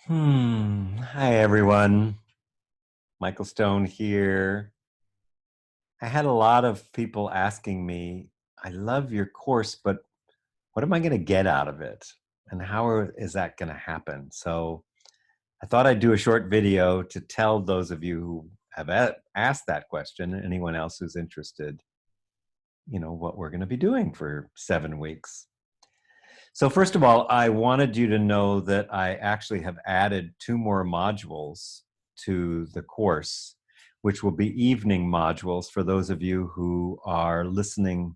Hi everyone. Michael Stone here. I had a lot of people asking me, I love your course, but what am I going to get out of it? And is that going to happen? So I thought I'd do a short video to tell those of you who have asked that question, and anyone else who's interested, what we're going to be doing for 7 weeks. So first of all, I wanted you to know that I actually have added 2 more modules to the course, which will be evening modules for those of you who are listening.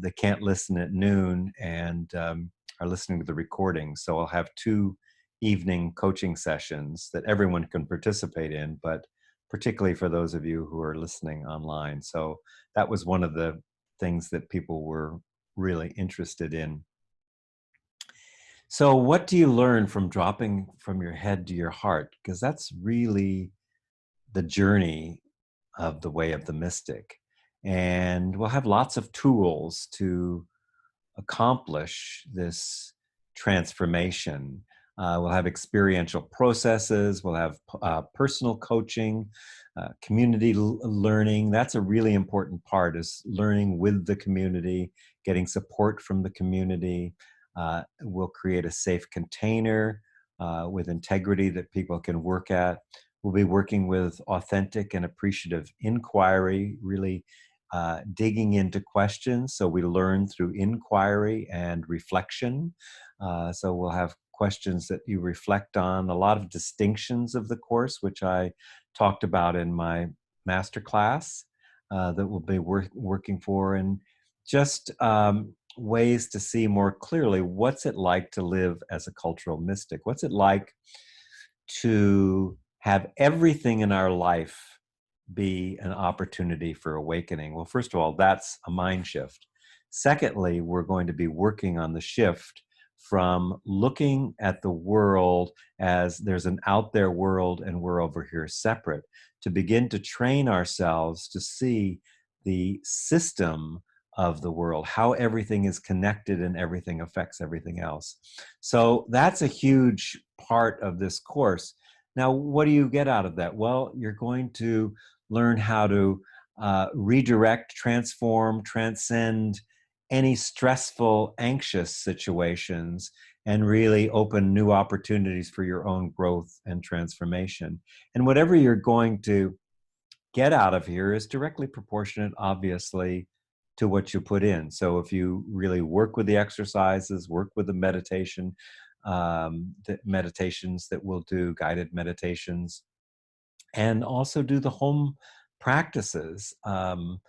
They can't listen at noon and are listening to the recording. So I'll have 2 evening coaching sessions that everyone can participate in, but particularly for those of you who are listening online. So that was one of the things that people were really interested in. So, what do you learn from dropping from your head to your heart? Because that's really the journey of the way of the mystic. And we'll have lots of tools to accomplish this transformation. We'll have experiential processes, we'll have personal coaching, community learning. That's a really important part, is learning with the community, getting support from the community. We'll create a safe container with integrity that people can work at. We'll be working with authentic and appreciative inquiry, really digging into questions. So we learn through inquiry and reflection. So we'll have questions that you reflect on, a lot of distinctions of the course, which I talked about in my masterclass that we'll be working for, and just ways to see more clearly what's it like to live as a cultural mystic. What's it like to have everything in our life be an opportunity for awakening? Well, first of all, that's a mind shift. Secondly, we're going to be working on the shift from looking at the world as there's an out there world and we're over here separate, to begin to train ourselves to see the system of the world, how everything is connected and everything affects everything else. So that's a huge part of this course. Now, what do you get out of that? Well, you're going to learn how to redirect, transform, transcend any stressful, anxious situations, and really open new opportunities for your own growth and transformation. And whatever you're going to get out of here is directly proportionate, obviously, to what you put in. So if you really work with the exercises, work with the meditations that we'll do, guided meditations, and also do the home practices. And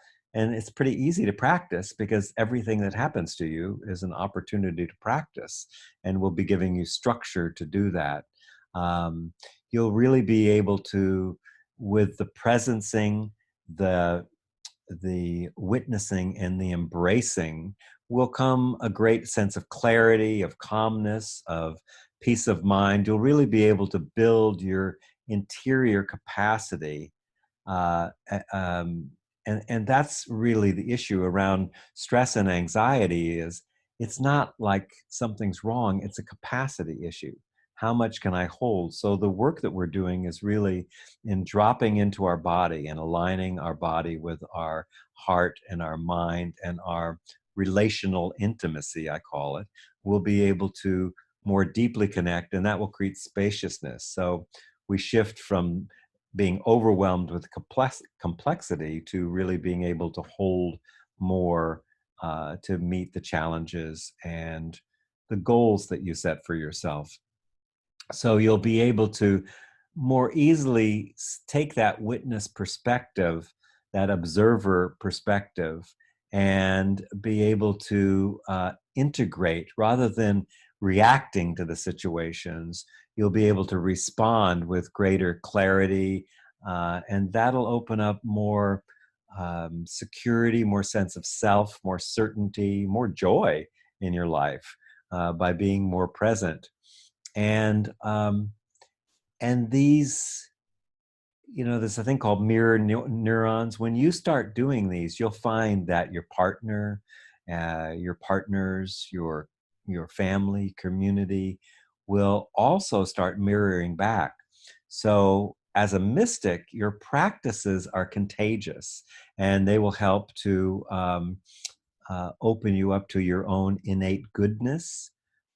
it's pretty easy to practice because everything that happens to you is an opportunity to practice, and we'll be giving you structure to do that. Um, you'll really be able to, with the presencing, the witnessing, and the embracing, will come a great sense of clarity, of calmness, of peace of mind. You'll really be able to build your interior capacity. Uh, and that's really the issue around stress and anxiety, is it's not like something's wrong, it's a capacity issue. How much can I hold? So the work that we're doing is really in dropping into our body and aligning our body with our heart and our mind and our relational intimacy, I call it. We'll be able to more deeply connect, and that will create spaciousness. So we shift from being overwhelmed with complexity to really being able to hold more, to meet the challenges and the goals that you set for yourself. So you'll be able to more easily take that witness perspective, that observer perspective, and be able to integrate rather than reacting to the situations. You'll be able to respond with greater clarity, and that'll open up more security, more sense of self, more certainty, more joy in your life by being more present. And these, there's a thing called mirror neurons. When you start doing these, you'll find that your partner, your partners, your family, community will also start mirroring back. So, as a mystic, your practices are contagious, and they will help to open you up to your own innate goodness,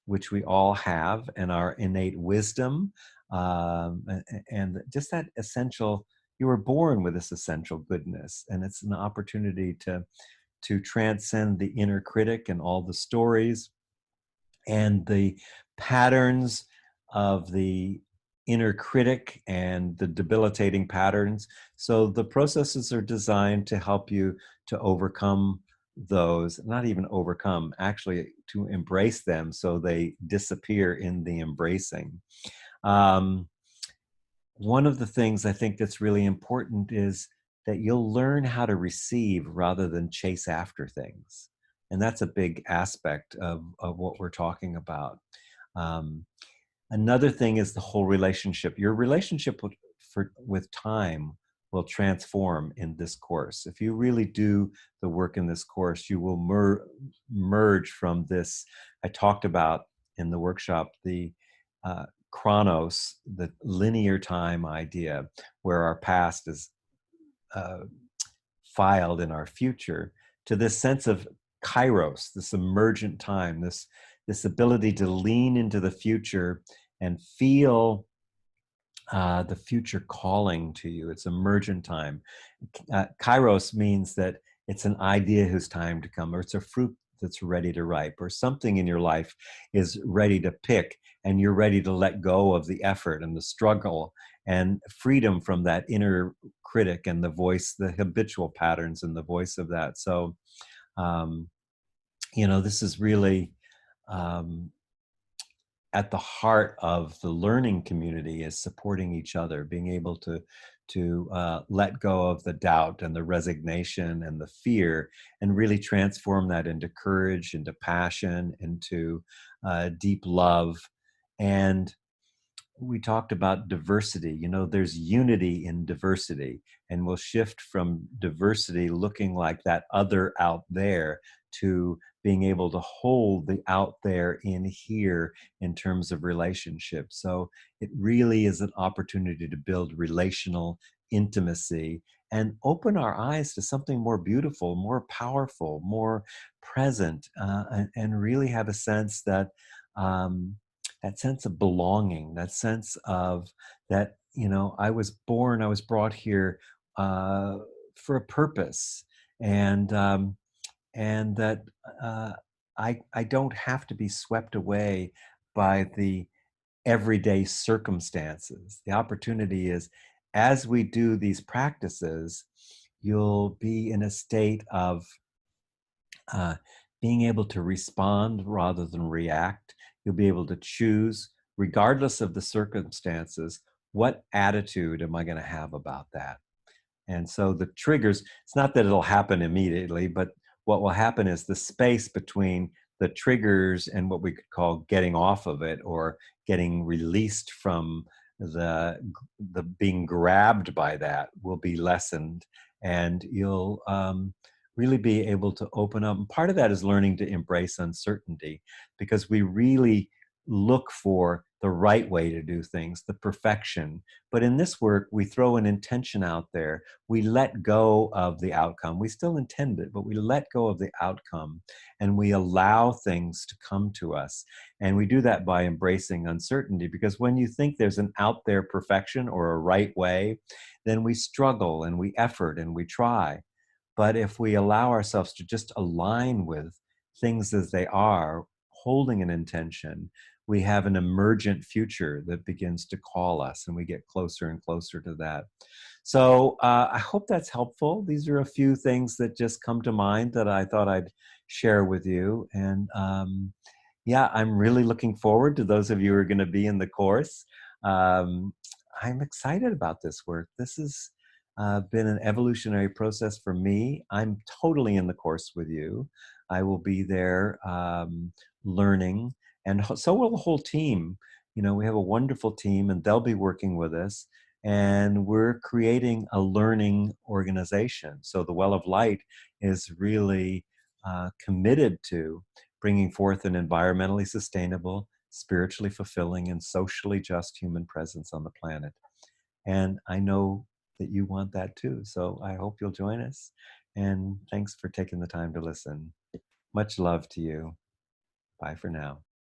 which we all have, and our innate wisdom, and just that essential. You were born with this essential goodness, and it's an opportunity to transcend the inner critic and all the stories and the patterns of the inner critic and the debilitating patterns. So the processes are designed to help you to overcome those, not even overcome, actually to embrace them so they disappear in the embracing. Um, One of the things I think that's really important is that you'll learn how to receive rather than chase after things. And that's a big aspect of what we're talking about. Um, Another thing is the whole relationship. Your relationship with time will transform in this course. If you really do the work in this course, you will merge from this. I talked about in the workshop the uh, chronos, the linear time idea, where our past is uh, filed in our future, to this sense of kairos, this emergent time, this ability to lean into the future and feel the future calling to you. It's emergent time. Kairos means that it's an idea whose time to come, or it's a fruit that's ready to ripe, or something in your life is ready to pick, and you're ready to let go of the effort and the struggle and freedom from that inner critic and the voice, the habitual patterns and the voice of that. So, um, this is really um, at the heart of the learning community is supporting each other, being able to let go of the doubt and the resignation and the fear, and really transform that into courage, into passion, into deep love. And we talked about diversity. There's unity in diversity, and we'll shift from diversity looking like that other out there to being able to hold the out there in here in terms of relationships. So it really is an opportunity to build relational intimacy and open our eyes to something more beautiful, more powerful, more present, and really have a sense um, that sense of belonging, that sense of that, I was brought here uh, for a purpose, and and that uh, I don't have to be swept away by the everyday circumstances. The opportunity is, as we do these practices, you'll be in a state of uh, being able to respond rather than react. You'll be able to choose, regardless of the circumstances, what attitude am I going to have about that? And so the triggers, it's not that it'll happen immediately, but what will happen is the space between the triggers and what we could call getting off of it or getting released from the being grabbed by that will be lessened, and you'll really be able to open up. And part of that is learning to embrace uncertainty, because we really look for the right way to do things, the perfection. But in this work, we throw an intention out there. We let go of the outcome. We still intend it, but we let go of the outcome, and we allow things to come to us. And we do that by embracing uncertainty, because when you think there's an out there perfection or a right way, then we struggle and we effort and we try. But if we allow ourselves to just align with things as they are, holding an intention, we have an emergent future that begins to call us, and we get closer and closer to that. So I hope that's helpful. These are a few things that just come to mind that I thought I'd share with you. And yeah, I'm really looking forward to those of you who are going to be in the course. Um, I'm excited about this work. This has been an evolutionary process for me. I'm totally in the course with you. I will be there learning, and so will the whole team. We have a wonderful team, and they'll be working with us. And we're creating a learning organization. So the Well of Light is really committed to bringing forth an environmentally sustainable, spiritually fulfilling and socially just human presence on the planet. And I know that you want that too. So I hope you'll join us. And thanks for taking the time to listen. Much love to you. Bye for now.